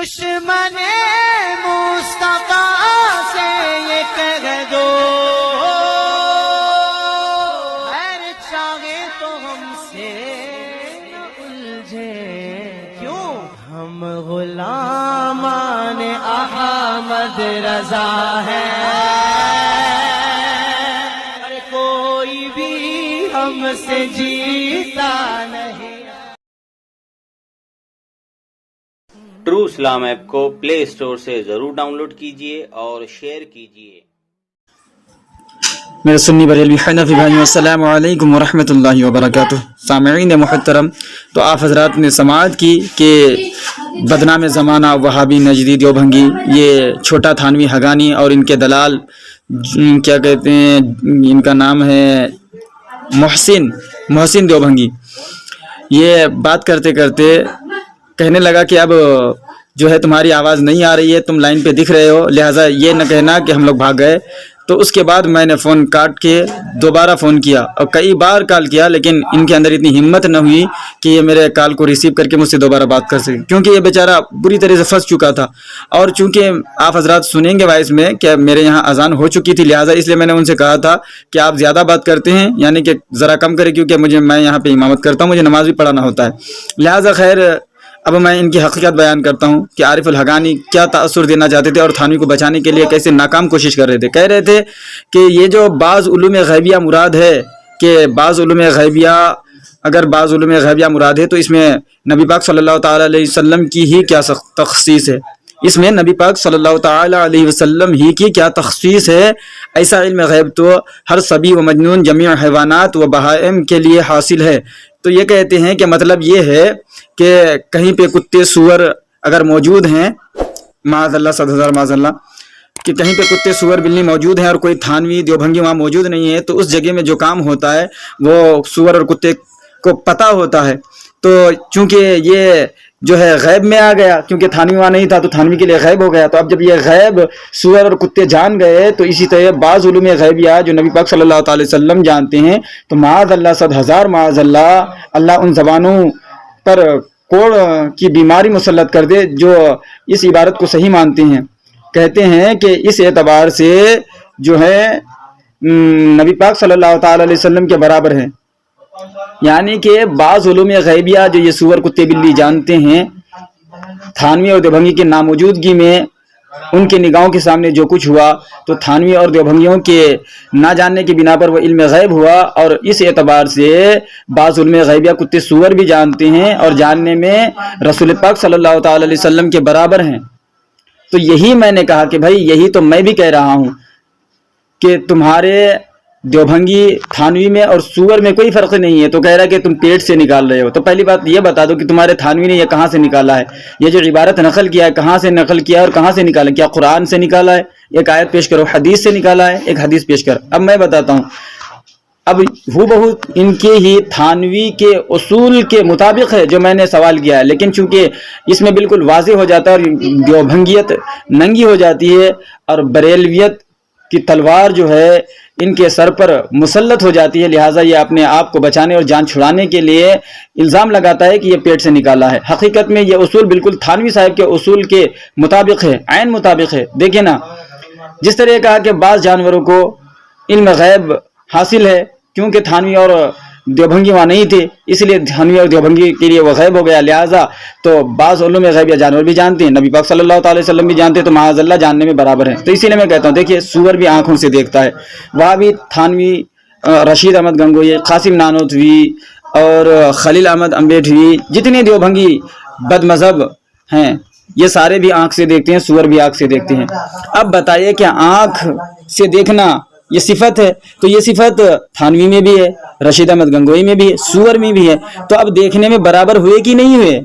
دشمن مصطفیٰ سے یہ کہہ دو خیر چاہے تو ہم سے نہ الجھے، کیوں ہم غلامان احمد رضا ہیں، کوئی بھی ہم سے جیتا نہیں۔ ٹرو اسلام ایپ کو پلے اسٹور سے ضرور ڈاؤن لوڈ کیجیے اور شیئر کیجیے۔ میرے سنی بریلوی حنفی بھائیوں، السلام علیکم ورحمۃ اللہ وبرکاتہ۔ سامعین محترم، تو آپ حضرات نے سماعت کی کہ بدنام زمانہ وہابی نجدی دیوبھنگی یہ چھوٹا تھانوی حقانی اور ان کے دلال کیا کہتے ہیں، ان کا نام ہے محسن دیوبھنگی، یہ بات کرتے کرتے کہنے لگا کہ اب جو ہے تمہاری آواز نہیں آ رہی ہے، تم لائن پہ دکھ رہے ہو، لہٰذا یہ نہ کہنا کہ ہم لوگ بھاگ گئے۔ تو اس کے بعد میں نے فون کاٹ کے دوبارہ فون کیا اور کئی بار کال کیا، لیکن ان کے اندر اتنی ہمت نہ ہوئی کہ یہ میرے کال کو ریسیو کر کے مجھ سے دوبارہ بات کر سکے، کیونکہ یہ بیچارہ بری طرح سے پھنس چکا تھا۔ اور چونکہ آپ حضرات سنیں گے وائس میں کہ میرے یہاں اذان ہو چکی تھی، لہٰذا اس لیے میں نے ان سے کہا تھا کہ آپ زیادہ بات کرتے ہیں، یعنی کہ ذرا کم کریں، کیونکہ میں یہاں پہ امامت کرتا ہوں، مجھے نماز بھی پڑھانا ہوتا ہے۔ لہٰذا خیر اب میں ان کی حقیقت بیان کرتا ہوں کہ عارف الحقانی کیا تاثر دینا چاہتے تھے اور تھانوی کو بچانے کے لیے کیسے ناکام کوشش کر رہے تھے۔ کہہ رہے تھے کہ یہ جو بعض علوم غیبیہ مراد ہے، کہ بعض علوم غیبیہ، اگر بعض علوم غیبیہ مراد ہے تو اس میں نبی پاک صلی اللہ تعالیٰ علیہ وسلم کی ہی کیا تخصیص ہے، اس میں نبی پاک صلی اللہ تعالیٰ علیہ وسلم ہی کی کیا تخصیص ہے۔ ایسا علم غیب تو ہر صبی و مجنون جمیع حیوانات و بہائم کے لیے حاصل ہے۔ تو یہ کہتے ہیں کہ مطلب یہ ہے کہ کہیں پہ کتے سور اگر موجود ہیں، معاذ اللہ، 100,000 معاذ اللہ، کہ کہیں پہ کتے سور بلی موجود ہیں اور کوئی تھانوی دیوبھنگی وہاں موجود نہیں ہے، تو اس جگہ میں جو کام ہوتا ہے وہ سور اور کتے کو پتہ ہوتا ہے۔ تو چونکہ یہ جو ہے غیب میں آ گیا، کیونکہ تھانوی وہاں نہیں تھا تو تھانوی کے لیے غیب ہو گیا، تو اب جب یہ غیب سور اور کتے جان گئے تو اسی طرح بعض علوم غیبیہ جو نبی پاک صلی اللہ تعالی وسلم جانتے ہیں، تو معاذ اللہ، 100,000 معاذ اللہ ان زبانوں پر کوڑ کی بیماری مسلط کر دے جو اس عبارت کو صحیح مانتے ہیں۔ کہتے ہیں کہ اس اعتبار سے جو ہے نبی پاک صلی اللہ تعالی علیہ وسلم کے برابر ہے، یعنی کہ بعض علوم غیبیہ جو یہ سور کتے بلی جانتے ہیں، تھانوی اور دیوبھنگی کے ناموجودگی میں ان کے نگاہوں کے سامنے جو کچھ ہوا تو تھانوی اور دیوبھنگیوں کے نہ جاننے کی بنا پر وہ علم غیب ہوا، اور اس اعتبار سے بعض علم غیبیہ کتے سور بھی جانتے ہیں اور جاننے میں رسول پاک صلی اللہ تعالی علیہ وسلم کے برابر ہیں۔ تو یہی میں نے کہا کہ بھائی یہی تو میں بھی کہہ رہا ہوں کہ تمہارے دیوبھنگی تھانوی میں اور سور میں کوئی فرق نہیں ہے۔ تو کہہ رہا ہے کہ تم پیٹ سے نکال رہے ہو، تو پہلی بات یہ بتا دو کہ تمہارے تھانوی نے یہ کہاں سے نکالا ہے، یہ جو عبارت نقل کیا ہے کہاں سے نقل کیا ہے اور کہاں سے نکالا ہے؟ کیا قرآن سے نکالا ہے؟ ایک آیت پیش کرو، حدیث سے نکالا ہے، ایک حدیث پیش کر۔ اب میں بتاتا ہوں، اب ہو بہو ان کے ہی تھانوی کے اصول کے مطابق ہے جو میں نے سوال کیا ہے، لیکن چونکہ اس میں بالکل واضح ہو جاتا ہے اور دیوبھنگیت ننگی ہو جاتی ہے اور بریلویت کی تلوار جو ہے ان کے سر پر مسلط ہو جاتی ہے، لہٰذا یہ اپنے آپ کو بچانے اور جان چھڑانے کے لیے الزام لگاتا ہے کہ یہ پیٹ سے نکالا ہے۔ حقیقت میں یہ اصول بالکل تھانوی صاحب کے اصول کے مطابق ہے، عین مطابق ہے۔ دیکھیں نا، جس طرح کہا کہ بعض جانوروں کو علم غیب حاصل ہے، کیونکہ تھانوی اور دیوبھنگی وہاں نہیں تھے، اس لیے تھانوی اور دیوبھنگی کے لیے وہ غیب ہو گیا، لہٰذا تو بعض علوم غیبیہ جانور بھی جانتے ہیں، نبی پاک صلی اللہ تعالی وسلم بھی جانتے ہیں، تو معاذ اللہ جاننے میں برابر ہیں۔ تو اسی لیے میں کہتا ہوں، دیکھیے سور بھی آنکھوں سے دیکھتا ہے، وہاں بھی تھانوی رشید احمد گنگوئی، قاسم نانوتوی اور خلیل احمد امبیڈوی، جتنے دیوبھنگی بد مذہب ہیں یہ سارے بھی آنکھ سے دیکھتے ہیں، سور بھی آنکھ سے دیکھتے ہیں۔ اب بتائیے کہ آنکھ سے دیکھنا یہ صفت ہے، تو یہ صفت تھانوی میں بھی ہے، رشید احمد گنگوئی میں بھی ہے، سور میں بھی ہے، تو اب دیکھنے میں برابر ہوئے کہ نہیں ہوئے؟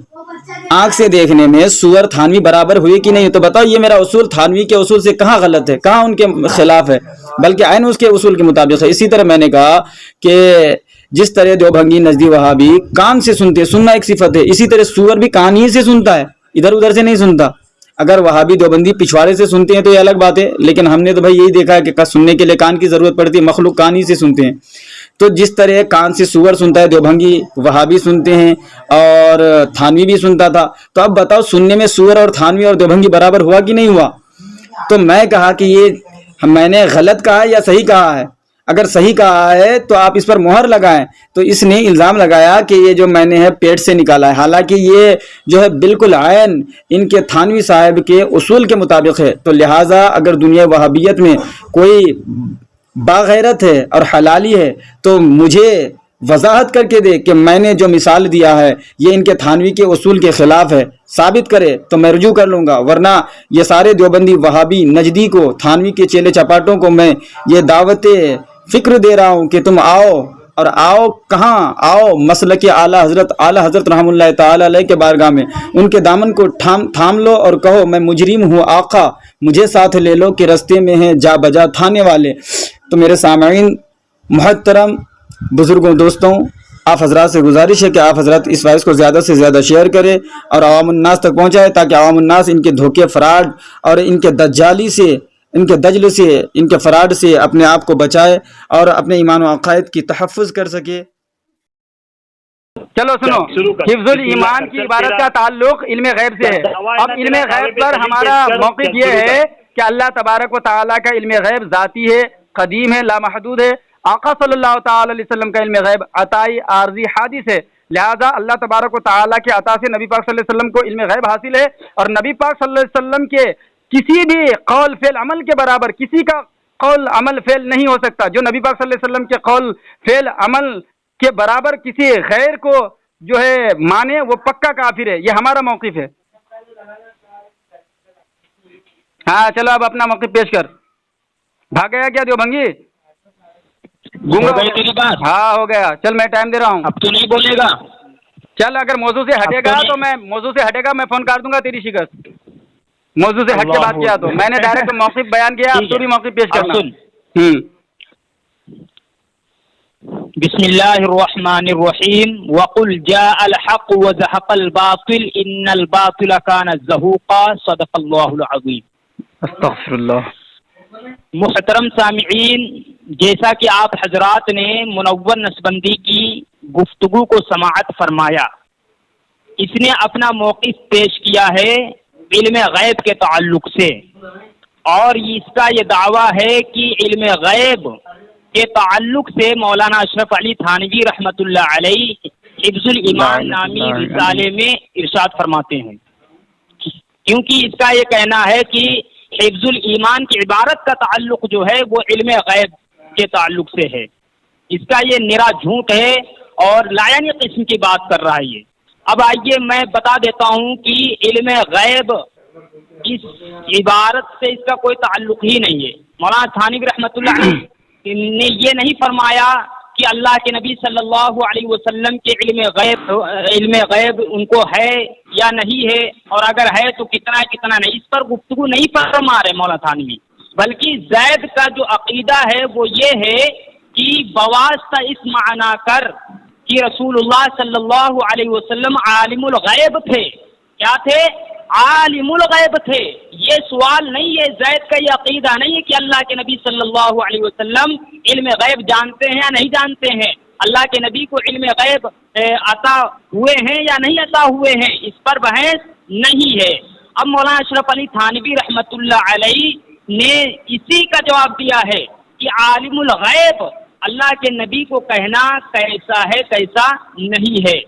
آنکھ سے دیکھنے میں سور تھانوی برابر ہوئے کہ نہیں؟ تو بتاؤ یہ میرا اصول تھانوی کے اصول سے کہاں غلط ہے، کہاں ان کے خلاف ہے، بلکہ عین اس کے اصول کے مطابق ہے۔ اسی طرح میں نے کہا کہ جس طرح دیوبھنگی نزدی وہابی کان سے سنتے، سننا ایک صفت ہے، اسی طرح سور بھی کان ہی سے سنتا ہے، ادھر ادھر سے نہیں سنتا۔ اگر وہابی دیوبندی پچھواڑے سے سنتے ہیں تو یہ الگ بات ہے، لیکن ہم نے تو بھائی یہی دیکھا ہے کہ سننے کے لیے کان کی ضرورت پڑتی ہے، مخلوق کان ہی سے سنتے ہیں۔ تو جس طرح کان سے سور سنتا ہے دیوبھنگی وہابی سنتے ہیں اور تھانوی بھی سنتا تھا، تو اب بتاؤ سننے میں سور اور تھانوی اور دیوبھنگی برابر ہوا کہ نہیں ہوا؟ تو میں کہا کہ یہ میں نے غلط کہا ہے یا صحیح کہا ہے؟ اگر صحیح کہا ہے تو آپ اس پر مہر لگائیں۔ تو اس نے الزام لگایا کہ یہ جو میں نے ہے پیٹ سے نکالا ہے، حالانکہ یہ جو ہے بالکل عین ان کے تھانوی صاحب کے اصول کے مطابق ہے۔ تو لہٰذا اگر دنیا وہابیت میں کوئی باغیرت ہے اور حلالی ہے تو مجھے وضاحت کر کے دے کہ میں نے جو مثال دیا ہے یہ ان کے تھانوی کے اصول کے خلاف ہے، ثابت کرے تو میں رجوع کر لوں گا، ورنہ یہ سارے دیوبندی وہابی نجدی کو، تھانوی کے چیلے چپاٹوں کو میں یہ دعوت فکر دے رہا ہوں کہ تم آؤ، اور آؤ کہاں؟ آؤ مسلک اعلیٰ حضرت رحمۃ اللہ تعالی علیہ کے بارگاہ میں، ان کے دامن کو تھام لو اور کہو میں مجرم ہوں آقا، مجھے ساتھ لے لو کہ رستے میں ہیں جا بجا تھانے والے۔ تو میرے سامعین محترم، بزرگوں، دوستوں، آپ حضرات سے گزارش ہے کہ آپ حضرات اس وائس کو زیادہ سے زیادہ شیئر کریں اور عوام الناس تک پہنچائیں، تاکہ عوام الناس ان کے دھوکے، فراڈ اور ان کے دجالی سے، ان کے دجل سے، ان کے فراڈ سے اپنے آپ کو بچائے اور اپنے ایمان و عقائد کی تحفظ کر سکے۔ چلو سنو، حفظ الایمان کی عبارت کا تعلق علم غیب سے ہے۔ اب علم غیب پر ہمارا موقف یہ ہے کہ اللہ تبارک و تعالیٰ کا علم غیب ذاتی ہے، قدیم ہے، لامحدود ہے۔ آقا صلی اللہ تعالی علیہ وسلم کا علم غیب عطائی، عارضی، حادث ہے۔ لہذا اللہ تبارک و تعالیٰ کے عطا سے نبی پاک صلی اللہ علیہ وسلم کو علم غیب حاصل ہے، اور نبی پاک صلی اللہ علیہ وسلم کے کسی بھی قول فعل عمل کے برابر کسی کا قول عمل فعل نہیں ہو سکتا۔ جو نبی پاک صلی اللہ علیہ وسلم کے قول فعل عمل کے برابر کسی غیر کو جو ہے مانے وہ پکا کافر ہے۔ یہ ہمارا موقف ہے۔ ہاں چلو اب اپنا موقف پیش کر۔ بھاگ گیا کیا دیوبھنگی؟ تیری بات؟ ہاں ہو گیا، چل میں ٹائم دے رہا ہوں۔ اب تو نہیں بولے گا؟ چل اگر موضوع سے ہٹے گا تو میں فون کر دوں گا تیری شکست۔ موضوع سے ہٹ کے بات کیا تو میں نے ڈائریکٹ موقف بیان کیا، اب تو بھی موقف پیش کرنا۔ بسم اللہ الرحمن الرحیم وقل جاء الحق وزهق الباطل ان الباطل كان زهوقا صدق اللہ العظیم۔ استغفر اللہ۔ محترم سامعین، جیسا کہ آپ حضرات نے منور نسبندی کی گفتگو کو سماعت فرمایا، اس نے اپنا موقف پیش کیا ہے علم غیب کے تعلق سے، اور اس کا یہ دعویٰ ہے کہ علم غیب کے تعلق سے مولانا اشرف علی تھانوی رحمۃ اللہ علیہ حفظ الایمان نامی رسالے میں ارشاد فرماتے ہیں، کیونکہ اس کا یہ کہنا ہے کہ حفظ الایمان کی عبارت کا تعلق جو ہے وہ علم غیب کے تعلق سے ہے۔ اس کا یہ نرا جھوٹ ہے اور لایعنی قسم کی بات کر رہا ہے یہ۔ اب آئیے میں بتا دیتا ہوں کہ علم غیب اس عبارت سے اس کا کوئی تعلق ہی نہیں ہے۔ مولانا تھانوی رحمۃ اللہ علیہ نے یہ نہیں فرمایا کہ اللہ کے نبی صلی اللہ علیہ وسلم کے علم غیب ان کو ہے یا نہیں ہے، اور اگر ہے تو کتنا نہیں، اس پر گفتگو نہیں فرما رہے مولانا تھانوی، بلکہ زید کا جو عقیدہ ہے وہ یہ ہے کہ بواسطہ اس معنی کر کہ رسول اللہ صلی اللہ علیہ وسلم عالم الغیب تھے۔ کیا تھے؟ عالم الغیب تھے۔ یہ سوال نہیں ہے، زید کا یہ عقیدہ نہیں ہے کہ اللہ کے نبی صلی اللہ علیہ وسلم علم غیب جانتے ہیں یا نہیں جانتے ہیں، اللہ کے نبی کو علم غیب عطا ہوئے ہیں یا نہیں عطا ہوئے ہیں، اس پر بحث نہیں ہے۔ اب مولانا اشرف علی تھانوی رحمۃ اللہ علیہ نے اسی کا جواب دیا ہے کہ عالم الغیب اللہ کے نبی کو کہنا کیسا ہے کیسا نہیں ہے،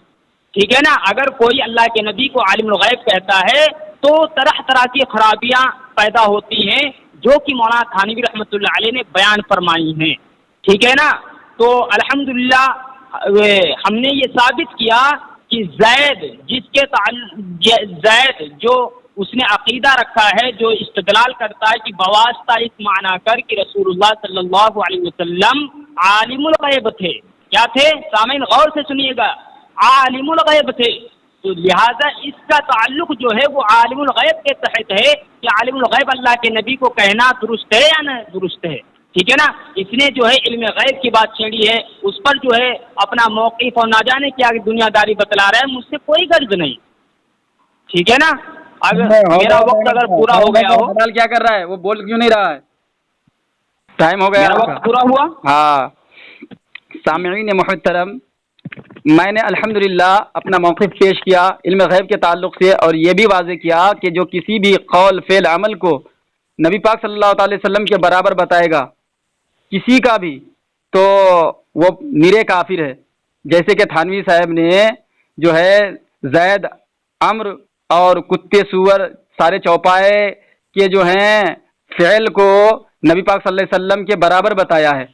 ٹھیک ہے نا۔ اگر کوئی اللہ کے نبی کو عالم الغیب کہتا ہے تو طرح طرح کی خرابیاں پیدا ہوتی ہیں جو کہ مولانا تھانوی رحمۃ اللہ علیہ نے بیان فرمائی ہیں، ٹھیک ہے نا۔ تو الحمدللہ ہم نے یہ ثابت کیا کہ زید جو اس نے عقیدہ رکھا ہے، جو استدلال کرتا ہے کہ بواسطہ اس معنی کر کہ رسول اللہ صلی اللہ علیہ وسلم عالم الغیب تھے۔ کیا تھے؟ سامعین غور سے سنیے گا، عالم الغیب تھے، تو لہذا اس کا تعلق جو ہے وہ عالم الغیب کے تحت ہے کہ عالم الغیب اللہ کے نبی کو کہنا درست ہے یا نہ درست ہے، ٹھیک ہے نا۔ اس نے جو ہے علم غیب کی بات چھیڑی ہے، اس پر جو ہے اپنا موقف اور نہ جانے کیا دنیا داری بتلا رہا ہے، مجھ سے کوئی غرض نہیں، ٹھیک ہے نا۔ اگر میرا وقت اگر پورا ہو گیا ہو، کیا کر رہا ہے وہ بول کیوں نہیں رہا ہے؟ ٹائم ہو گیا، میرا وقت پورا ہوا۔ ہاں سامعین محترم، میں نے الحمدللہ اپنا موقف پیش کیا علم غیب کے تعلق سے، اور یہ بھی واضح کیا کہ جو کسی بھی قول فعل عمل کو نبی پاک صلی اللہ علیہ وسلم کے برابر بتائے گا کسی کا بھی، تو وہ نرے کافر ہے۔ جیسے کہ تھانوی صاحب نے جو ہے زید، عمر اور کتے سور سارے چوپائے کے جو ہیں فعل کو نبی پاک صلی اللہ علیہ وسلم کے برابر بتایا ہے،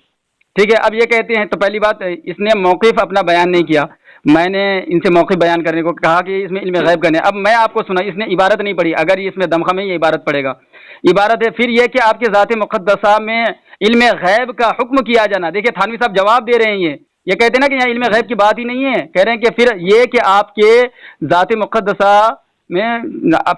ٹھیک ہے۔ اب یہ کہتے ہیں، تو پہلی بات اس نے موقف اپنا بیان نہیں کیا، میں نے ان سے موقف بیان کرنے کو کہا کہ اس میں علم غیب کرنے، اب میں آپ کو سنا، اس نے عبارت نہیں پڑھی، اگر اس میں دمخم ہے یہ عبارت پڑھے گا، عبارت ہے پھر یہ کہ آپ کے ذات مقدسہ میں علم غیب کا حکم کیا جانا۔ دیکھیں تھانوی صاحب جواب دے رہے ہیں، یہ کہتے ہیں نا کہ یہاں علم غیب کی بات ہی نہیں ہے، کہہ رہے ہیں کہ پھر یہ کہ آپ کے ذات مقدسہ میں،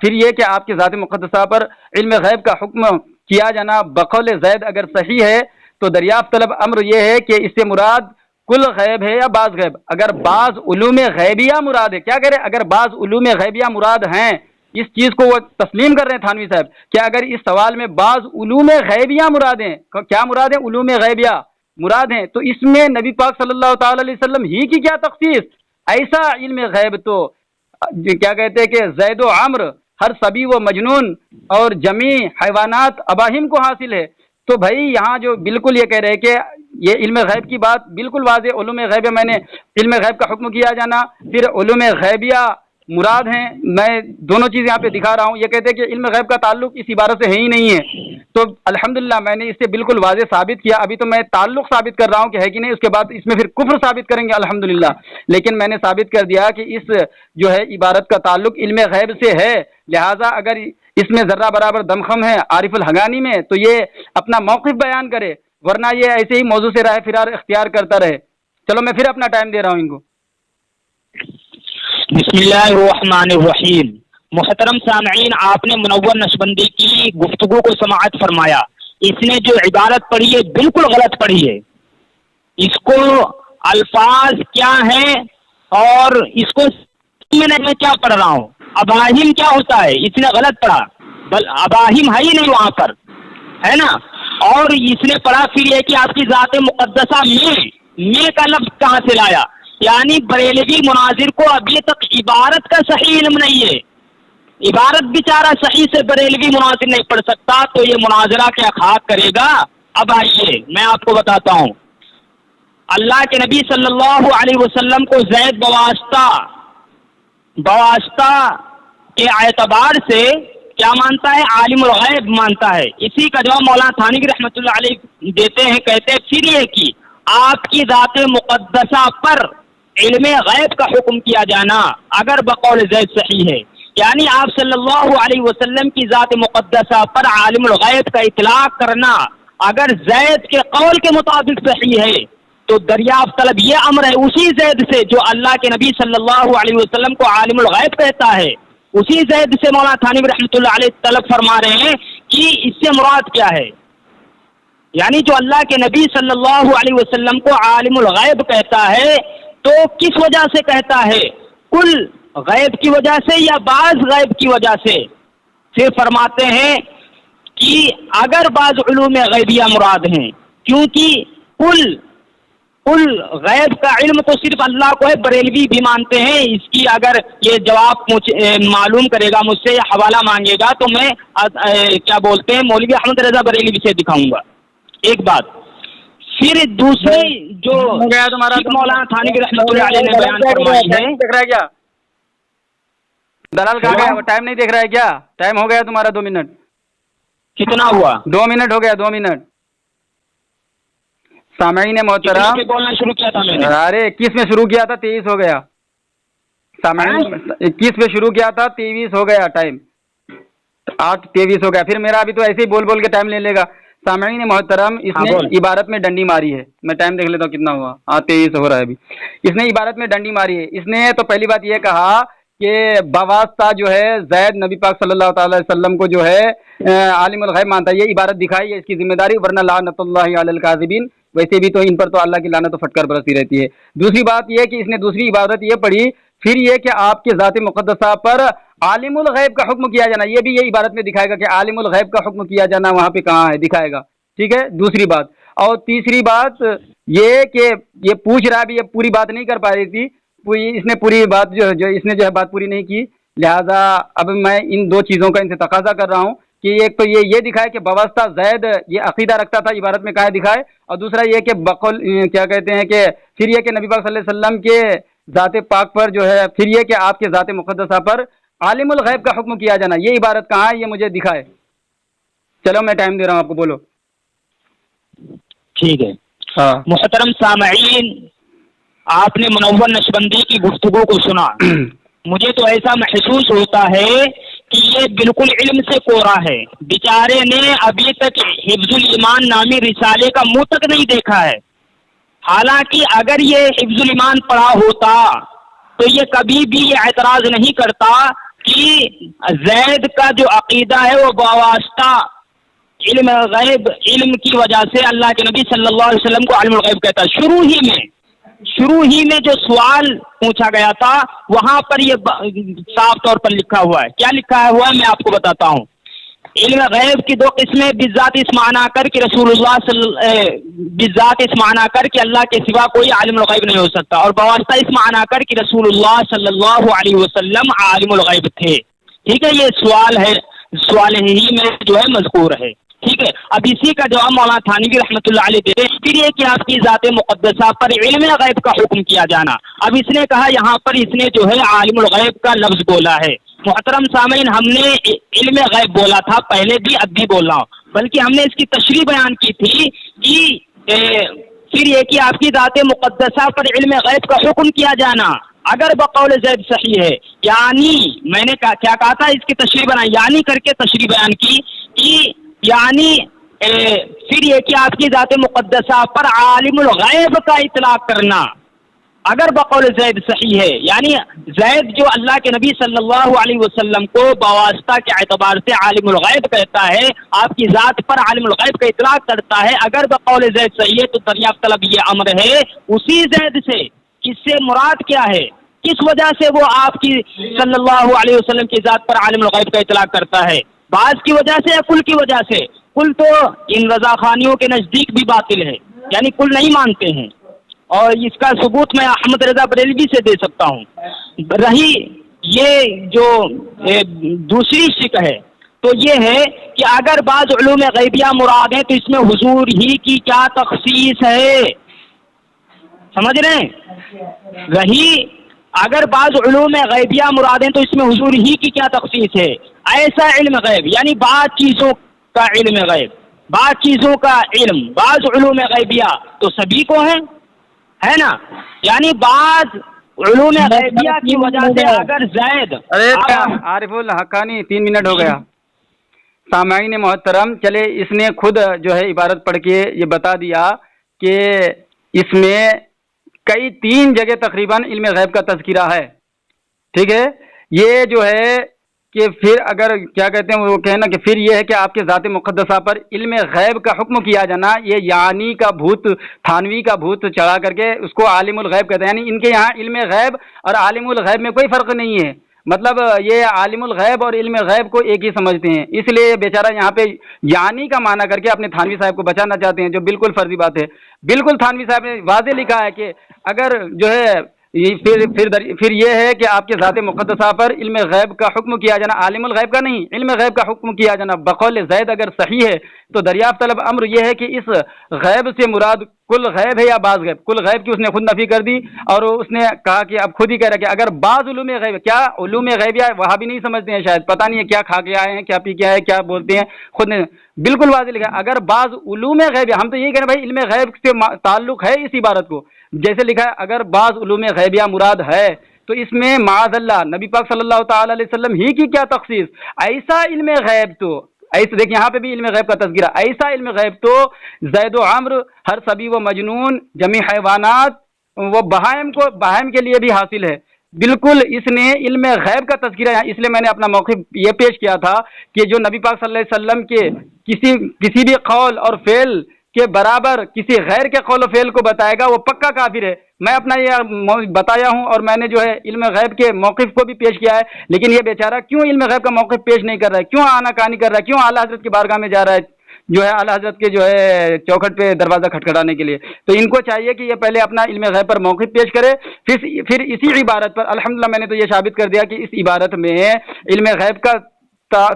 پھر یہ کہ آپ کے ذات مقدسہ پر علم غیب کا حکم کیا جانا بقول زید اگر صحیح ہے تو دریافت طلب امر یہ ہے کہ اس سے مراد کل غیب ہے یا بعض غیب۔ اگر بعض علوم غیبیہ مراد ہے، کیا کہہ رہے ہیں؟ اگر بعض علوم غیبیہ مراد ہیں، اس چیز کو وہ تسلیم کر رہے ہیں تھانوی صاحب، کہ اگر اس سوال میں بعض علوم غیبیہ مراد ہیں، کیا مراد ہیں؟ علوم غیبیہ مراد ہیں، تو اس میں نبی پاک صلی اللہ تعالی علیہ وسلم ہی کی کیا تخصیص؟ ایسا علم غیب تو کیا کہتے ہیں کہ زید و عمر، ہر صبی و مجنون اور جمیع حیوانات اباہیم کو حاصل ہے۔ تو بھائی یہاں جو بالکل یہ کہہ رہے کہ یہ علم غیب کی بات بالکل واضح، علوم غیبیہ، میں نے علم غیب کا حکم کیا جانا، پھر علوم غیبیہ مراد ہیں، میں دونوں چیز یہاں پہ دکھا رہا ہوں، یہ کہتے ہیں کہ علم غیب کا تعلق اس عبارت سے ہے ہی نہیں ہے، تو الحمدللہ میں نے اس سے بالکل واضح ثابت کیا۔ ابھی تو میں تعلق ثابت کر رہا ہوں کہ ہے کہ نہیں، اس کے بعد اس میں پھر کفر ثابت کریں گے الحمدللہ، لیکن میں نے ثابت کر دیا کہ اس جو ہے عبارت کا تعلق علم غیب سے ہے، لہٰذا اگر اس میں ذرہ برابر دمخم ہے عارف الحقانی میں تو یہ اپنا موقف بیان کرے، ورنہ یہ ایسے ہی موضوع سے راہ فرار اختیار کرتا رہے۔ چلو میں پھر اپنا ٹائم دے رہا ہوں ان کو۔ بسم اللہ الرحمن الرحیم۔ محترم سامعین، آپ نے منور نشبندی کی گفتگو کو سماعت فرمایا، اس نے جو عبارت پڑھی ہے بالکل غلط پڑھی ہے، اس کو الفاظ کیا ہیں اور اس کو میں کیا پڑھ رہا ہوں، اباہیم کیا ہوتا ہے، اس نے غلط پڑھا، اباہیم ہے ہی نہیں وہاں پر، ہے نا، اور اس نے پڑھا پھر یہ کہ آپ کی ذات مقدسہ میں کا لفظ کہاں سے لایا، یعنی بریلوی مناظر کو ابھی تک عبارت کا صحیح علم نہیں ہے، عبارت بیچارہ صحیح سے بریلوی مناظر نہیں پڑھ سکتا، تو یہ مناظرہ کیا خاک کرے گا۔ اب آئیے میں آپ کو بتاتا ہوں، اللہ کے نبی صلی اللہ علیہ وسلم کو زید بواسطہ کے اعتبار سے کیا مانتا ہے؟ عالم الغیب مانتا ہے۔ اسی کا جواب مولانا تھانوی رحمۃ اللہ علیہ دیتے ہیں، کہتے ہیں پھر یہ کہ آپ کی ذات مقدسہ پر علم غیب کا حکم کیا جانا اگر بقول زید صحیح ہے، یعنی آپ صلی اللہ علیہ وسلم کی ذات مقدسہ پر عالم الغیب کا اطلاق کرنا اگر زید کے قول کے مطابق صحیح ہے، تو دریافت طلب یہ امر ہے اسی زید سے جو اللہ کے نبی صلی اللہ علیہ وسلم کو عالم الغیب کہتا ہے، اسی زید سے مولانا تھانوی رحمۃ اللہ علیہ طلب فرما رہے ہیں کہ اس سے مراد کیا ہے، یعنی جو اللہ کے نبی صلی اللہ علیہ وسلم کو عالم الغیب کہتا ہے تو کس وجہ سے کہتا ہے؟ کل غیب کی وجہ سے یا بعض غیب کی وجہ سے؟ پھر فرماتے ہیں کہ اگر بعض علوم غیبیہ مراد ہیں، کیونکہ کل غیب کا علم تو صرف اللہ کو ہے، بریلوی بھی مانتے ہیں، اس کی اگر یہ جواب معلوم کرے گا مجھ سے یا حوالہ مانگے گا تو میں کیا بولتے ہیں مولوی احمد رضا بریلوی سے دکھاؤں گا۔ ایک بات، پھر دوسرے جو مولانا تھانوی رحمۃ اللہ علیہ نے بیان فرمائی ہے، دیکھ رہا ہے کیا دلال؟ کہاں گیا؟ وہ ٹائم نہیں دیکھ رہا ہے کیا؟ ٹائم ہو گیا تمہارا 2 منٹ۔ کتنا ہوا؟ 2 منٹ ہو گیا، 2 منٹ۔ سامعین محترم، بولنا شروع کیا تھا میں نے؟ ارے 21 میں شروع کیا تھا، 23 ہو گیا۔ سامعین 21 میں شروع کیا تھا، 23 ہو گیا ٹائم، 8:23 ہو گیا، پھر میرا ابھی تو ایسے ہی بول بول کے ٹائم لے لے گا۔ سامعین محترم، اس نے عبارت میں ڈنڈی ماری ہے، میں ٹائم دیکھ لیتا ہوں کتنا ہوا، 23 ہو رہا ہے ابھی۔ اس نے عبارت میں ڈنڈی ماری ہے، اس نے تو پہلی بات یہ کہا کہ بواسطہ جو ہے زید نبی پاک صلی اللہ تعالی علیہ وسلم کو جو ہے عالم الغیب مانتا ہے، یہ عبارت دکھائی ہے، اس کی ذمہ داری، ورنہ لعنت اللہ علی الکاذبین، ویسے بھی تو ان پر تو اللہ کی لعنت و پھٹکار برستی رہتی ہے۔ دوسری بات یہ کہ اس نے دوسری عبارت یہ پڑھی، پھر یہ کہ آپ کے ذات مقدسہ پر عالم الغیب کا حکم کیا جانا، یہ بھی یہ عبارت میں دکھائے گا کہ عالم الغیب کا حکم کیا جانا وہاں پہ کہاں ہے، دکھائے گا، ٹھیک ہے، دوسری بات۔ اور تیسری بات یہ کہ یہ پوچھ رہا بھی، یہ پوری بات نہیں کر پا رہی تھی، اس نے پوری بات جو اس نے جو ہے بات پوری نہیں کی، لہذا اب میں ان دو چیزوں کا ان سے تقاضا کر رہا ہوں کہ ایک تو یہ دکھائے کہ بواسطہ زید یہ عقیدہ رکھتا تھا، عبارت میں کہاں دکھائے، اور دوسرا یہ کہ بقول کیا کہتے ہیں کہ پھر یہ کہ نبی پاک صلی اللہ علیہ وسلم کے ذات پاک پر جو ہے، پھر یہ کہ آپ کے ذات مقدسہ پر عالم الغیب کا حکم کیا جانا، یہ عبارت کہاں ہے، یہ مجھے دکھائے۔ چلو میں ٹائم دے رہا ہوں آپ کو، بولو۔ ٹھیک ہے۔ ہاں محترم سامعین، آپ نے منور نشبندی کی گفتگو کو سنا، مجھے تو ایسا محسوس ہوتا ہے کہ یہ بالکل علم سے کوڑا ہے، بیچارے نے ابھی تک حفظ الایمان نامی رسالے کا منہ تک نہیں دیکھا ہے، حالانکہ اگر یہ حفظ الایمان پڑھا ہوتا تو یہ کبھی بھی یہ اعتراض نہیں کرتا کہ زید کا جو عقیدہ ہے وہ بواسطہ علم غیب، علم کی وجہ سے اللہ کے نبی صلی اللہ علیہ وسلم کو عالم الغیب کہتا ہے۔ شروع ہی میں جو سوال پوچھا گیا تھا وہاں پر یہ صاف طور پر لکھا ہوا ہے۔ کیا لکھا ہوا ہے میں آپ کو بتاتا ہوں۔ علم غیب کی دو قسمیں، بالذات اس معنی کر کے رسول اللہ بالذات اس معنی کر کے اللہ کے سوا کوئی عالم الغیب نہیں ہو سکتا، اور بواسطہ اس معنی کر کے رسول اللہ صلی اللہ علیہ وسلم عالم الغیب تھے۔ ٹھیک ہے، یہ سوال ہی میں جو ہے مذکور ہے۔ ٹھیک ہے، اب اسی کا جواب مولانا تھانوی رحمۃ اللہ علیہ دیتے ہیں۔ پھر یہ کہ آپ کی ذات مقدسہ پر علم غیب کا حکم کیا جانا، اب اس نے کہا یہاں پر اس نے جو ہے عالم الغیب کا لفظ بولا ہے۔ محترم سامعین، ہم نے علم غیب بولا تھا پہلے بھی، اب بھی بول رہا ہوں، بلکہ ہم نے اس کی تشریح بیان کی تھی کہ پھر یہ کہ آپ کی ذات مقدسہ پر علم غیب کا حکم کیا جانا اگر بقول زید صحیح ہے، یعنی میں نے کیا کہا تھا، اس کی تشریح بنائی، یعنی کر کے تشریح بیان کی کہ یعنی پھر یہ کہ آپ کی ذات مقدسہ پر عالم الغیب کا اطلاق کرنا اگر بقول زید صحیح ہے، یعنی زید جو اللہ کے نبی صلی اللہ علیہ وسلم کو بواسطہ کے اعتبار سے عالم الغیب کہتا ہے، آپ کی ذات پر عالم الغیب کا اطلاق کرتا ہے، اگر بقول زید صحیح ہے تو دریافت طلب یہ امر ہے اسی زید سے۔ کس سے مراد کیا ہے، کس وجہ سے وہ آپ کی صلی اللہ علیہ وسلم کی ذات پر عالم الغیب کا اطلاق کرتا ہے، بعض کی وجہ سے یا کل کی وجہ سے؟ کل تو ان رضا خانیوں کے نزدیک بھی باطل ہے، یعنی کل نہیں مانتے ہیں، اور اس کا ثبوت میں احمد رضا بریلوی سے دے سکتا ہوں۔ رہی یہ جو دوسری شک ہے تو یہ ہے کہ اگر بعض علوم غیبیہ مراد ہیں تو اس میں حضور ہی کی کیا تخصیص ہے، سمجھ رہے ہیں؟ رہی اگر بعض علوم غیبیہ مراد ہیں تو اس میں حضور ہی کی کیا تخصیص ہے، ایسا علم غیب یعنی بعض چیزوں کا علم غیب، بعض چیزوں کا علم، بعض علوم غیبیہ تو سبھی کو ہے نا، یعنی بعض علوم غیبیہ کی وجہ سے اگر زید عارف الحقانی 3 منٹ ہو گیا۔ سامعین محترم، چلے اس نے خود جو ہے عبارت پڑھ کے یہ بتا دیا کہ اس میں کئی 3 جگہ تقریباً علم غیب کا تذکرہ ہے۔ ٹھیک ہے، یہ جو ہے کہ پھر اگر کیا کہتے ہیں وہ کہنا کہ پھر یہ ہے کہ آپ کے ذات مقدسہ پر علم غیب کا حکم کیا جانا، یہ یعنی کا بھوت، تھانوی کا بھوت چڑھا کر کے اس کو عالم الغیب کہتے ہیں، یعنی ان کے یہاں علم غیب اور عالم الغیب میں کوئی فرق نہیں ہے، مطلب یہ عالم الغیب اور علم غیب کو ایک ہی سمجھتے ہیں، اس لیے بیچارہ یہاں پہ یعنی کا معنی کر کے اپنے تھانوی صاحب کو بچانا چاہتے ہیں، جو بالکل فرضی بات ہے۔ بالکل تھانوی صاحب نے واضح لکھا ہے کہ اگر جو ہے پھر یہ ہے کہ آپ کے ذات مقدسہ پر علم غیب کا حکم کیا جانا، عالم الغیب کا نہیں، علم غیب کا حکم کیا جانا بقول زید اگر صحیح ہے تو دریافت طلب امر یہ ہے کہ اس غیب سے مراد کل غیب ہے یا بعض غیب؟ کل غیب کی اس نے خود نفی کر دی، اور اس نے کہا کہ اب خود ہی کہہ رہا کہ اگر بعض علوم غیب، کیا علوم غیبیہ وہاں بھی نہیں سمجھتے ہیں، شاید پتہ نہیں ہے کیا کھا کے آئے ہیں، کیا پی کے آئے، کیا بولتے ہیں، خود نے بالکل واضح لکھا اگر بعض علوم غیبیہ، ہم تو یہی کہہ رہے ہیں بھائی علم غیب سے تعلق ہے اس عبارت کو، جیسے لکھا ہے اگر بعض علوم غیبیہ مراد ہے تو اس میں معاذ اللہ نبی پاک صلی اللہ تعالی علیہ وسلم ہی کی کیا تخصیص، ایسا علم غیب تو ایسے دیکھ یہاں پہ بھی علم غیب کا تذکرہ، ایسا علم غیب تو زید و عمر، ہر سبی و مجنون، جمیع حیوانات وہ بہائم کے لیے بھی حاصل ہے۔ بالکل اس نے علم غیب کا تذکرہ، اس لیے میں نے اپنا موقف یہ پیش کیا تھا کہ جو نبی پاک صلی اللہ علیہ وسلم کے کسی بھی قول اور فعل کے برابر کسی غیر کے قول و فعل کو بتائے گا وہ پکا کافر ہے۔ میں اپنا یہ بتایا ہوں اور میں نے جو ہے علم غیب کے موقف کو بھی پیش کیا ہے، لیکن یہ بیچارہ کیوں علم غیب کا موقف پیش نہیں کر رہا ہے، کیوں آنا کانی کر رہا ہے، کیوں اعلیٰ حضرت کی بارگاہ میں جا رہا ہے جو ہے اعلیٰ حضرت کے جو ہے چوکھٹ پہ دروازہ کھٹکھٹانے کے لیے. تو ان کو چاہیے کہ یہ پہلے اپنا علم غیب پر موقف پیش کرے, پھر اسی عبارت پر الحمدللہ میں نے تو یہ ثابت کر دیا کہ اس عبارت میں علم غیب کا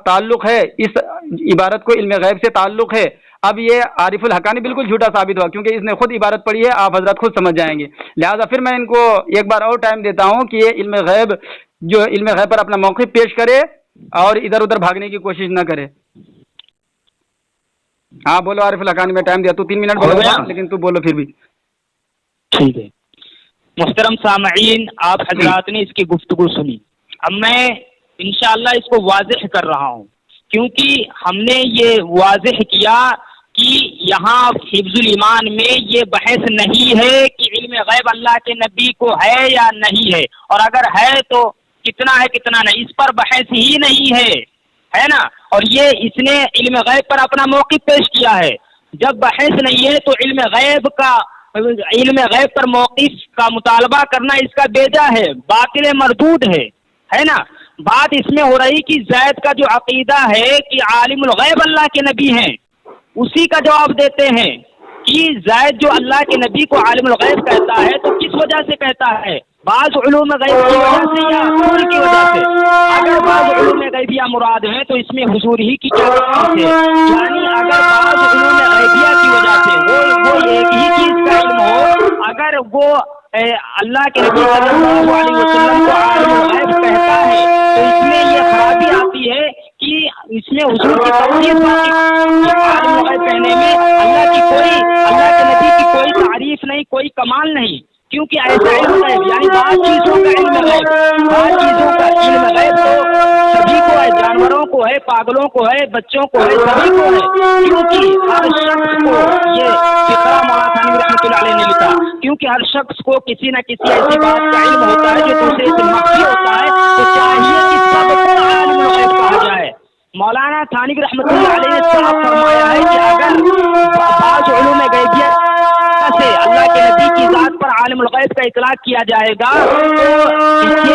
تعلق ہے, اس عبارت کو علم غیب سے تعلق ہے. اب یہ عارف الحقانی بالکل جھوٹا ثابت ہوا کیونکہ اس نے خود عبارت پڑھی ہے, آپ حضرات خود سمجھ جائیں گے. لہٰذا پھر میں ان کو ایک بار اور ٹائم دیتا ہوں کہ یہ علم غیب پر اپنا موقف پیش کرے اور ادھر ادھر بھاگنے کی کوشش نہ کرے. ہاں بولو عارف الحقانی, میں ٹائم دیا تو 3 منٹ بولو گا, لیکن تو بولو پھر بھی. ٹھیک ہے. محترم سامعین, آپ حضرات نے اس کی گفتگو سنی. اب میں انشاءاللہ اس کو واضح کر رہا ہوں, کیونکہ ہم نے یہ واضح کیا کہ یہاں حفظ الایمان میں یہ بحث نہیں ہے کہ علم غیب اللہ کے نبی کو ہے یا نہیں ہے, اور اگر ہے تو کتنا ہے کتنا نہیں, اس پر بحث ہی نہیں ہے نا. اور یہ اس نے علم غیب پر اپنا موقف پیش کیا ہے. جب بحث نہیں ہے تو علم غیب پر موقف کا مطالبہ کرنا اس کا بیجا ہے, باطل مردود ہے نا. بات اس میں ہو رہی کہ زید کا جو عقیدہ ہے کہ عالم الغیب اللہ کے نبی ہیں, اسی کا جواب دیتے ہیں کہ زید جو اللہ کے نبی کو عالم الغیب کہتا ہے تو کس وجہ سے کہتا ہے؟ بعض علوم غیب کی وجہ سے یا حضور کی وجہ سے؟ اگر بعض علوم غیبیہ مراد ہیں تو اس میں حضور ہی کی کیا تفصیل ہے؟ یعنی اگر بعض علوم غیبیہ کی وجہ سے وہ ایک ہی چیز کا علم ہو, اگر وہ اللہ کے نبی صلی اللہ علیہ وسلم کو عالم الغیب کہتا ہے تو اس میں یہ خرابی آتی ہے کہ اس میں حضور کی تفصیل عالم الغیب کہنے میں اللہ کے نبی کی کوئی تعریف نہیں, کوئی کمال نہیں, کیونکہ ایسا علم غیب یعنی بعض چیزوں کا علم غیب, بعض چیزوں کا علم غیب تو سبھی کو ہے, جانوروں کو ہے, پاگلوں کو ہے, بچوں کو ہے, سبھی کو ہے. کیونکہ ہر شخص کو یہ فقہ مولانا ثانوی رحمۃ اللہ علیہ نے لکھا, کیونکہ ہر شخص کو کسی نہ کسی ایسی بات کا علم ہوتا ہے جو دوسرے سے مخفی ہوتا ہے, تو چاہیے کہ سب کو عالم الغیب کہا جائے. مولانا ثانوی رحمۃ اللہ علیہ نے صاف فرمایا ہے کہ اگر بعض علوم غیبیہ سے اللہ کے نبی کی ذات پر عالم الغیب کا اطلاق کیا جائے گا تو یہ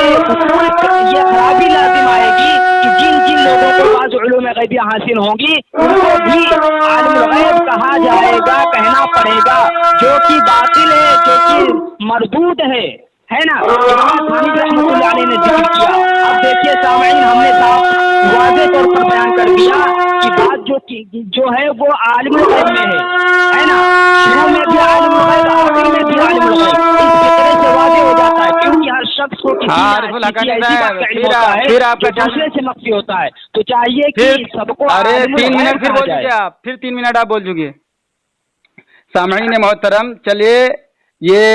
خرابی لازم آئے گی کہ جن لوگوں کو بعض علوم غیبیہ حاصل ہوں گی ان کو بھی عالم الغیب کہا جائے گا, کہنا پڑے گا, جو کہ باطل ہے, جو کہ مردود ہے نا. امام ثانوی رحمۃ اللہ علیہ نے ذکر کیا. اب دیکھیے سامعین, ہم نے صاحب واضح طور پر بیان کر دیا کہ بات جو ہے وہ عالم الغیب میں ہے نا, شروع میں بھی عالم الغیب, آخر میں بھی عالم الغیب. اس طرح سے واضح ہو جاتا ہے کیونکہ ہر شخص کو کسی ایسی بات کا علم ہوتا ہے جو دوسرے سے مخفی ہوتا ہے, تو چاہیے کہ سب کو عالم الغیب کہا جائے. پھر 3 منٹ آپ بول چکے. سامعین محترم, چلیے یہ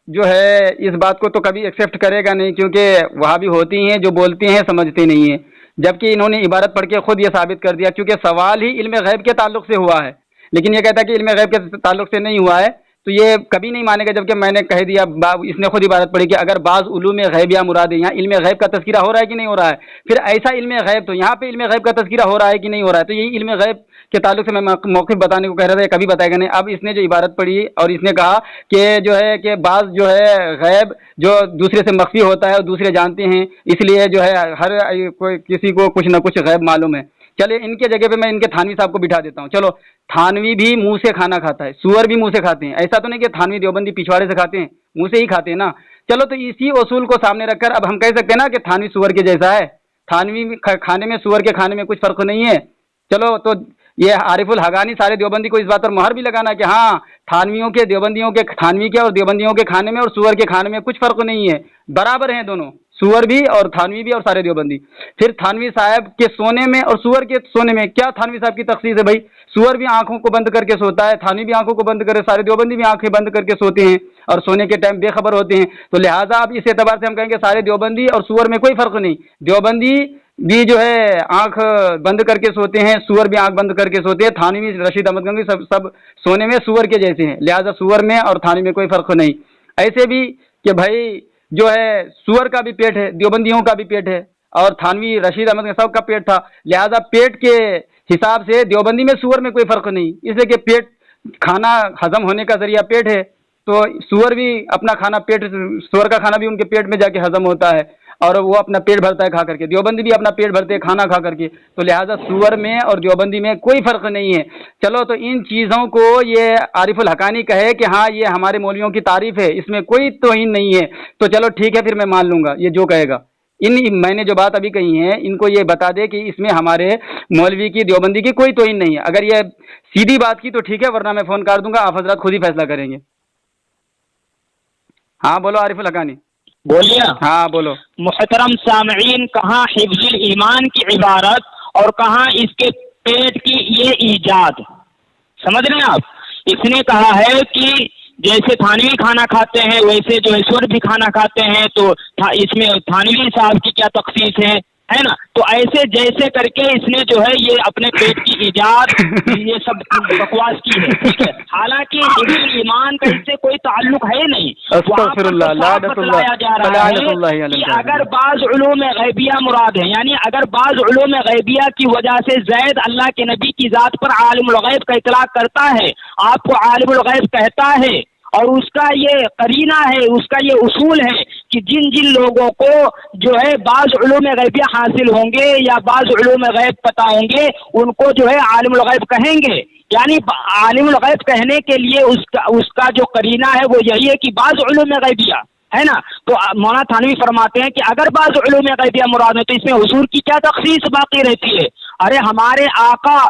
جو ہے اس بات کو تو کبھی ایکسیپٹ کرے گا نہیں, کیونکہ وہاں بھی ہوتی ہیں جو بولتی ہیں سمجھتی نہیں ہیں, جبکہ انہوں نے عبارت پڑھ کے خود یہ ثابت کر دیا, کیونکہ سوال ہی علم غیب کے تعلق سے ہوا ہے, لیکن یہ کہتا ہے کہ علم غیب کے تعلق سے نہیں ہوا ہے, تو یہ کبھی نہیں مانے گا. جبکہ میں نے کہہ دیا, اس نے خود عبارت پڑھی کہ اگر بعض علوم غیبیہ مراد ہے, یہاں علم غیب کا تذکرہ ہو رہا ہے کہ نہیں ہو رہا ہے, پھر ایسا علم غیب تو یہاں پہ علم غیب کا تذکرہ ہو رہا ہے کہ نہیں ہو رہا ہے, تو یہی علم غیب کے تعلق سے میں موقف بتانے کو کہہ رہا تھا, کبھی بتائے گا نہیں. اب اس نے جو عبارت پڑھی اور اس نے کہا کہ جو ہے کہ بعض جو ہے غیب جو دوسرے سے مخفی ہوتا ہے اور دوسرے جانتے ہیں, اس لیے جو ہے ہر کوئی کسی کو کچھ نہ کچھ غیب معلوم ہے. چلے ان کے جگہ پہ میں ان کے تھانوی صاحب کو بٹھا دیتا ہوں. چلو, تھانوی بھی منہ سے کھانا کھاتا ہے, سور بھی منہ سے کھاتے ہیں, ایسا تو نہیں کہ تھانوی دیوبندی پچھواڑے سے کھاتے ہیں, منہ سے ہی کھاتے ہیں نا. چلو, تو اسی اصول کو سامنے رکھ کر اب ہم کہہ سکتے ہیں نا کہ تھانوی سور کے جیسا ہے, تھانوی کھانے میں سور کے کھانے میں کچھ فرق نہیں ہے. چلو, تو یہ عارف الحقانی سارے دیوبندی کو اس بات پر مہر بھی لگانا کہ ہاں تھانویوں کے دیوبندیوں کے تھانوی کے اور دیوبندیوں کے کھانے میں اور سور کے کھانے میں کچھ فرق نہیں ہے, برابر ہیں دونوں, سور بھی اور تھانوی بھی اور سارے دیوبندی. پھر تھانوی صاحب کے سونے میں اور سور کے سونے میں کیا تھانوی صاحب کی تخصیص ہے بھائی؟ سور بھی آنکھوں کو بند کر کے سوتا ہے, تھانوی بھی آنکھوں کو بند کر, سارے دیوبندی بھی آنکھیں بند کر کے سوتے ہیں اور سونے کے ٹائم بے خبر ہوتے ہیں. تو لہٰذا اب اس اعتبار سے ہم کہیں گے سارے دیوبندی اور سور میں کوئی فرق نہیں, دیوبندی بھی جو ہے آنکھ بند کر کے سوتے ہیں, سور بھی آنکھ بند کر کے سوتے ہیں, تھانوی رشید احمد گنگوی سب سونے میں سور کے جیسے ہیں, لہٰذا سور میں اور تھانوی میں کوئی فرق نہیں. ایسے بھی کہ بھائی جو ہے سور کا بھی پیٹ ہے, دیوبندیوں کا بھی پیٹ ہے, اور تھانوی رشید احمد صاحب کا پیٹ تھا, لہذا پیٹ کے حساب سے دیوبندی میں سور میں کوئی فرق نہیں, اس لیے کہ پیٹ کھانا ہضم ہونے کا ذریعہ پیٹ ہے, تو سور بھی اپنا کھانا پیٹ, سور کا کھانا بھی ان کے پیٹ میں جا کے ہضم ہوتا ہے. اور وہ اپنا پیٹ بھرتا ہے کھا کر کے، دیوبندی بھی اپنا پیٹ بھرتے ہیں کھانا کھا کر کے، تو لہٰذا سور میں اور دیوبندی میں کوئی فرق نہیں ہے۔ چلو تو ان چیزوں کو یہ عارف الحقانی کہے کہ ہاں یہ ہمارے مولویوں کی تعریف ہے، اس میں کوئی توہین نہیں ہے، تو چلو ٹھیک ہے، پھر میں مان لوں گا یہ جو کہے گا۔ میں نے جو بات ابھی کہی ہے ان کو یہ بتا دے کہ اس میں ہمارے مولوی کی دیوبندی کی کوئی توہین نہیں ہے۔ اگر یہ سیدھی بات کی تو ٹھیک ہے، ورنہ میں فون کر دوں گا، آپ حضرات خود ہی فیصلہ کریں گے۔ ہاں بولو عارف الحقانی۔ بولیے۔ ہاں بولو۔ محترم سامعین، کہاں حفظ ایمان کی عبارت اور کہاں اس کے پیٹ کی یہ ایجاد، سمجھ رہے ہیں آپ؟ اس نے کہا ہے کہ جیسے تھانوی کھانا کھاتے ہیں ویسے جو ہے سور بھی کھانا کھاتے ہیں، تو اس میں تھانوی صاحب کی کیا تخصیص ہے نا؟ تو ایسے جیسے کر کے اس نے جو ہے یہ اپنے پیٹ کی ایجاد یہ سب بکواس کی ہے، ٹھیک ہے؟ حالانکہ ایمان کا اس سے کوئی تعلق ہے نہیں۔ استغفر اللہ، لعنت اللہ، بتلایا جا رہا ہے کہ اگر بعض علوم غیبیہ مراد ہے، یعنی اگر بعض علوم غیبیہ کی وجہ سے زید اللہ کے نبی کی ذات پر عالم الغیب کا اطلاق کرتا ہے، آپ کو عالم الغیب کہتا ہے، اور اس کا یہ قرینہ ہے، اس کا یہ اصول ہے کہ جن جن لوگوں کو جو ہے بعض علوم غیبیہ حاصل ہوں گے یا بعض علوم غیب پتہ ہوں گے ان کو جو ہے عالم الغیب کہیں گے۔ یعنی عالم الغیب کہنے کے لیے اس کا جو قرینہ ہے وہ یہی ہے کہ بعض علوم غیبیہ ہے نا۔ تو مولانا تھانوی فرماتے ہیں کہ اگر بعض علوم غیبیہ مراد ہے تو اس میں حضور کی کیا تخصیص باقی رہتی ہے؟ ارے ہمارے آقا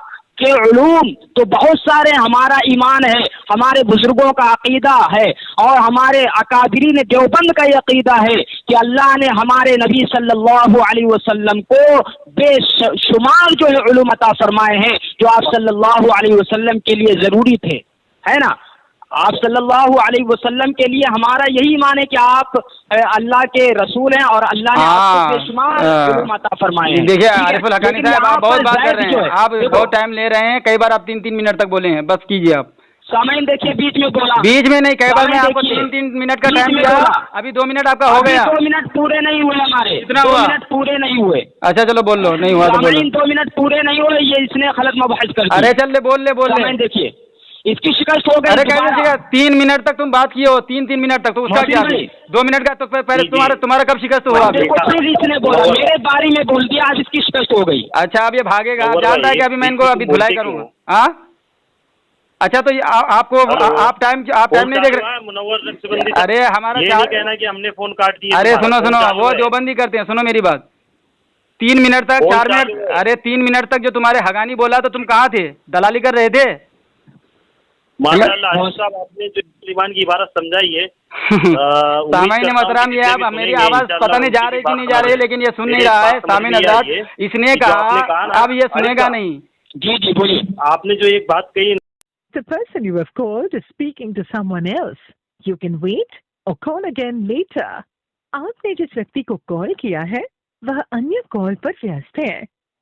کے علوم تو بہت سارے، ہمارا ایمان ہے، ہمارے بزرگوں کا عقیدہ ہے، اور ہمارے اکابرین دیوبند کا یہ عقیدہ ہے کہ اللہ نے ہمارے نبی صلی اللہ علیہ وسلم کو بے شمار جو ہے علوم عطا فرمائے ہیں جو آپ صلی اللہ علیہ وسلم کے لیے ضروری تھے، ہے نا۔ آپ صلی اللہ علیہ وسلم کے لیے ہمارا یہی ایمان ہے کہ آپ اللہ کے رسول ہیں اور اللہ نے آپ کو بے شمار علوم عطا فرمائے ہیں۔ دیکھیے عارف الحقانی صاحب، آپ بہت بات کر رہے ہیں، آپ بہت ٹائم لے رہے ہیں، کئی بار آپ 3 منٹ تک بولے ہیں، بس کیجیے آپ۔ سامعین دیکھیے بیچ میں بولا، بیچ میں نہیں، کئی بار میں آپ کو 3 منٹ کا ٹائم دیا، ابھی 2 منٹ آپ کا ہو گیا۔ 2 منٹ پورے نہیں ہوئے ہمارے، کتنا 2 ہوا؟ منٹ پورے نہیں ہوئے۔ اچھا چلو بول لو، نہیں ہوا تو بولو۔ 2 منٹ پورے نہیں ہوئے، یہ اس نے غلط مباحث کر دیا۔ ارے چل لے، بول لے، بول لے۔ سامعین دیکھیے اس کی شکست ہو گئی۔ ارے کیسے شکست؟ 3 منٹ تک تم بات کیے ہو، 3 منٹ تک، تو اس کا کیا؟ 2 منٹ کا تو پہلے تمہارا کب شکست ہوا؟ اس نے بولا میرے بارے میں بول دیا، آج اس کی شکست ہو گئی۔ اچھا اب یہ بھاگے گا، جانتا ہے کہ ابھی میں ان کو ابھی دھلائی کروں گا۔ ہاں اچھا تو آپ کو آپ ٹائم نہیں دیکھ رہے؟ ارے ہمارا کہنا کہ ہم نے فون کاٹ دیا۔ ارے سنو وہ دیوبندی کرتے ہیں، سنو میری بات۔ 3 منٹ تک، 4 منٹ، ارے 3 منٹ تک جو تمہارے حقانی بولا تو تم کہاں تھے؟ دلالی کر رہے تھے؟ ماشاء اللہ صاحب، آپ نے جو ایمان کی عبارت سمجھائی ہے۔ سامعین محترم، یہ اب میری آواز پتہ نہیں جا رہی کہ نہیں جا رہی ہے، لیکن یہ سن نہیں رہا ہے سامعین حضرات، اس نے کہا اب یہ سنے گا نہیں۔ جی جی بولیے۔ آپ نے جو ایک بات کہی، The person you have called is speaking to someone else. You can wait or call again later. آپ نے جس ویکتی کو کال کیا ہے وہ انیہ کال پر ویست ہے،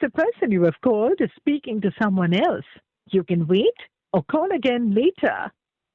The person you have called is speaking to someone else. You can wait or call again later.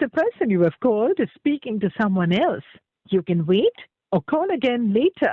The person you have called is speaking to someone else. You can wait or call again later.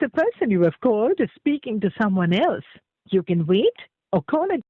The person you have called is speaking to someone else. You can wait or call again.